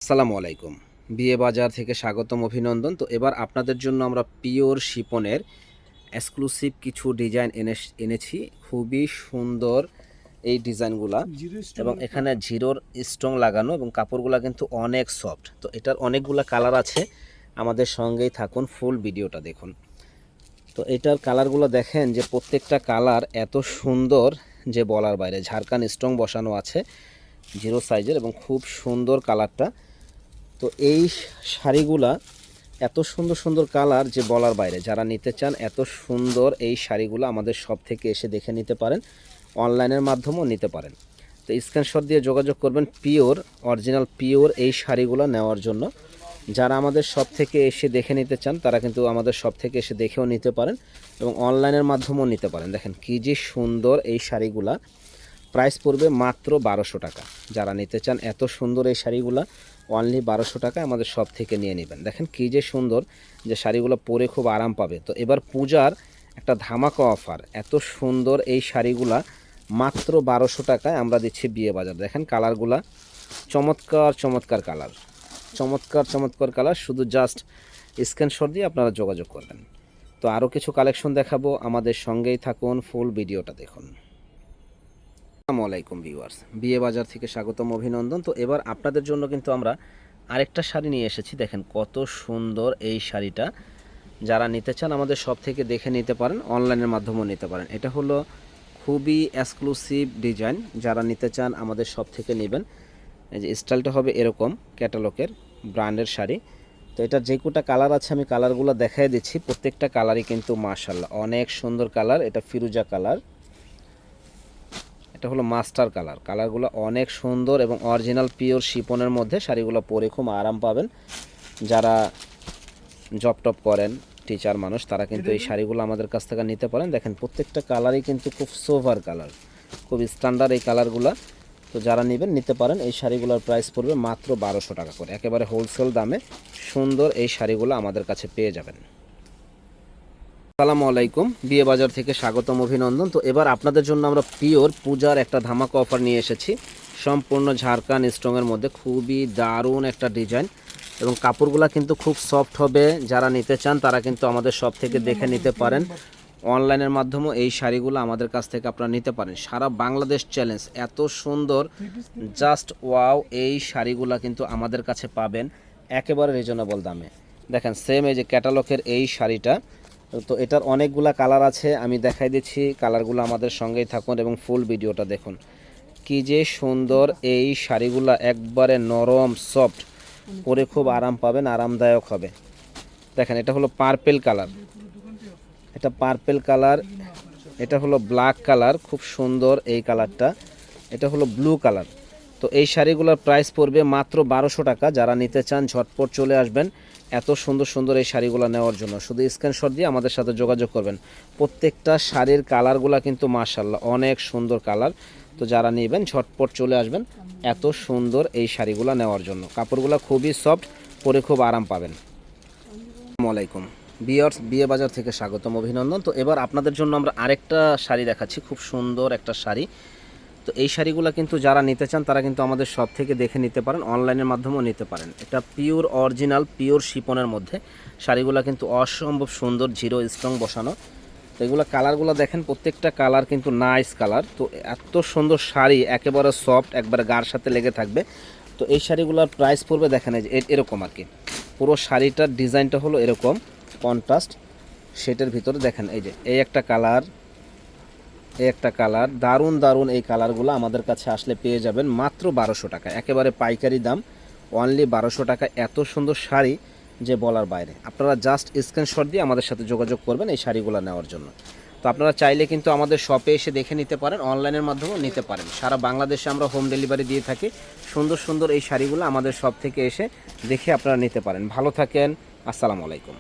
আসসালামু আলাইকুম। বিয়ে বাজার থেকে স্বাগতম, অভিনন্দন। তো এবার আপনাদের জন্য আমরা পিওর শিপনের এক্সক্লুসিভ কিছু ডিজাইন এনেছি। খুবই সুন্দর এই ডিজাইনগুলা, এবং এখানে জিরোর স্টোন লাগানো, এবং কাপড়গুলা কিন্তু অনেক সফট। তো এটার অনেকগুলা কালার আছে, আমাদের সঙ্গেই থাকুন, ফুল ভিডিওটা দেখুন। তো এটার কালারগুলো দেখেন যে প্রত্যেকটা কালার এত সুন্দর যে বলার বাইরে। ঝাড়খান স্টোন বসানো আছে জিরো সাইজের, এবং খুব সুন্দর কালারটা। তো এই শাড়িগুলা এত সুন্দর সুন্দর কালার যে বলার বাইরে। যারা নিতে চান এত সুন্দর এই শাড়িগুলো আমাদের শপ থেকে এসে দেখে নিতে পারেন, অনলাইনের মাধ্যমেও নিতে পারেন। তো স্ক্রিনশট দিয়ে যোগাযোগ করবেন পিওর অরিজিনাল পিওর এই শাড়িগুলো নেওয়ার জন্য। যারা আমাদের শপ থেকে এসে দেখে নিতে চান তারা কিন্তু আমাদের শপ থেকে এসে দেখেও নিতে পারেন, এবং অনলাইনের মাধ্যমেও নিতে পারেন। দেখেন কী যে সুন্দর এই শাড়িগুলা, প্রাইস পড়বে মাত্র 1200 টাকা। যারা নিতে চান এত সুন্দর এই শাড়িগুলো অনলি 1200 টাকা আমাদের শপ থেকে নিয়ে নেবেন। দেখেন কী যে সুন্দর, যে শাড়িগুলো পরে খুব আরাম পাবে। তো এবার পূজার একটা ধামাকা অফার, এত সুন্দর এই শাড়িগুলা মাত্র 1200 টাকায় আমরা দিচ্ছি বিয়ে বাজার। দেখেন কালারগুলা চমৎকার চমৎকার কালার, চমৎকার চমৎকার কালার। শুধু জাস্ট স্ক্রিনশট দিয়ে আপনারা যোগাযোগ করবেন। তো আরও কিছু কালেকশন দেখাবো, আমাদের সঙ্গেই থাকুন, ফুল ভিডিওটা দেখুন। আসসালামু আলাইকুম ভিউয়ার্স, বিয়ে বাজার থেকে স্বাগতম, অভিনন্দন। তো এবার আপনাদের জন্য কিন্তু আমরা আরেকটা শাড়ি নিয়ে এসেছি। দেখেন কত সুন্দর এই শাড়িটা। যারা নিতে চান আমাদের শপ থেকে দেখে নিতে পারেন, অনলাইনের মাধ্যমেও নিতে পারেন। এটা হলো খুবই এক্সক্লুসিভ ডিজাইন। যারা নিতে চান আমাদের শপ থেকে নেবেন। এই যে স্টাইলটা হবে এরকম, ক্যাটালগের ব্র্যান্ডের শাড়ি। তো এটার যে কোটা কালার আছে আমি কালারগুলো দেখাই দিচ্ছি। প্রত্যেকটা কালারই কিন্তু মাশাআল্লাহ অনেক সুন্দর কালার। এটা ফিরোজা কালার, এটা হলো মাস্টার কালার। কালারগুলো অনেক সুন্দর এবং অরিজিনাল পিওর শিপনের মধ্যে। শাড়িগুলো পরে খুব আরাম পাবেন। যারা জব টপ করেন, টিচার মানুষ, তারা কিন্তু এই শাড়িগুলো আমাদের কাছ থেকে নিতে পারেন। দেখেন প্রত্যেকটা কালারই কিন্তু খুব সোভার কালার, খুব স্ট্যান্ডার্ড এই কালারগুলো। তো যারা নেবেন নিতে পারেন। এই শাড়িগুলোর প্রাইস পড়বে মাত্র 1200 টাকা করে, একেবারে হোলসেল দামে সুন্দর এই শাড়িগুলো আমাদের কাছে পেয়ে যাবেন। আসসালামু আলাইকুম, বিয়ে বাজার থেকে স্বাগতম, অভিনন্দন। তো এবার আপনাদের জন্য আমরা পিওর পূজার একটা ধামাকা অফার নিয়ে এসেছি। সম্পূর্ণ ঝাড়খান স্ট্রংয়ের মধ্যে খুবই দারুণ একটা ডিজাইন, এবং কাপড়গুলো কিন্তু খুব সফট হবে। যারা নিতে চান তারা কিন্তু আমাদের শপ থেকে দেখে নিতে পারেন, অনলাইনের মাধ্যমেও এই শাড়িগুলো আমাদের কাছ থেকে আপনারা নিতে পারেন। সারা বাংলাদেশ চ্যালেঞ্জ, এত সুন্দর জাস্ট ওয়াও এই শাড়িগুলো কিন্তু আমাদের কাছে পাবেন একেবারে রিজনেবল দামে। দেখেন সেম এই যে ক্যাটালগের এই শাড়িটা। তো এটার অনেকগুলা কালার আছে, আমি দেখাই দিচ্ছি। কালারগুলো আমাদের সঙ্গেই থাকুন এবং ফুল ভিডিওটা দেখুন। কি যে সুন্দর এই শাড়িগুলো, একবারে নরম সফট, পরে খুব আরাম পাবেন, আরামদায়ক হবে। দেখেন এটা হলো পার্পেল কালার, এটা পার্পেল কালার। এটা হলো ব্ল্যাক কালার, খুব সুন্দর এই কালারটা। এটা হলো ব্লু কালার। তো এই শাড়িগুলোর প্রাইস পড়বে মাত্র 1200 টাকা। যারা নিতে চান ঝটপট চলে আসবেন এত সুন্দর সুন্দর এই শাড়িগুলো নেওয়ার জন্য। শুধু স্ক্রিনশট দিয়ে আমাদের সাথে যোগাযোগ করবেন। প্রত্যেকটা শাড়ির কালারগুলো কিন্তু মাশাআল্লাহ অনেক সুন্দর কালার। তো যারা নেবেন ঝটপট চলে আসবেন এত সুন্দর এই শাড়িগুলো নেওয়ার জন্য। কাপড়গুলো খুবই সফট, পরে খুব আরাম পাবেন। আসসালামু আলাইকুম ভিউয়ার্স, বিয়ে বাজার থেকে স্বাগতম, অভিনন্দন। তো এবার আপনাদের জন্য আমরা আরেকটা শাড়ি দেখাচ্ছি, খুব সুন্দর একটা শাড়ি। তো এই শাড়িগুলো কিন্তু যারা নিতে চান তারা কিন্তু আমাদের শপ থেকে দেখে নিতে পারেন, অনলাইনের মাধ্যমেও নিতে পারেন। এটা পিওর অরিজিনাল পিওর শিপনের মধ্যে। শাড়িগুলো কিন্তু অসম্ভব সুন্দর, জিরো স্টোন বসানো। তো এগুলো কালারগুলো দেখেন, প্রত্যেকটা কালার কিন্তু নাইস কালার। তো এত সুন্দর শাড়ি, একেবারে সফট, একবারে গার সাথে লেগে থাকবে। তো এই শাড়িগুলোর প্রাইস পড়বে দেখেন এই যে এরকম আর কি। পুরো শাড়িটার ডিজাইনটা হলো এরকম কন্ট্রাস্ট শেডের ভিতরে। দেখেন এই যে এই একটা কালার, এই একটা কালার, দারুণ দারুণ এই কালারগুলো আমাদের কাছে আসলে পেয়ে যাবেন মাত্র 1200 টাকা, একেবারে পাইকারি দাম, অনলি 1200 টাকা। এত সুন্দর শাড়ি যে বলার বাইরে। আপনারা জাস্ট স্ক্রিনশট দিয়ে আমাদের সাথে যোগাযোগ করবেন এই শাড়িগুলো নেওয়ার জন্য। তো আপনারা চাইলে কিন্তু আমাদের শপে এসে দেখে নিতে পারেন, অনলাইনের মাধ্যমেও নিতে পারেন। সারা বাংলাদেশে আমরা হোম ডেলিভারি দিয়ে থাকি। সুন্দর সুন্দর এই শাড়িগুলো আমাদের শপ থেকে এসে দেখে আপনারা নিতে পারেন। ভালো থাকেন, আসসালামু আলাইকুম।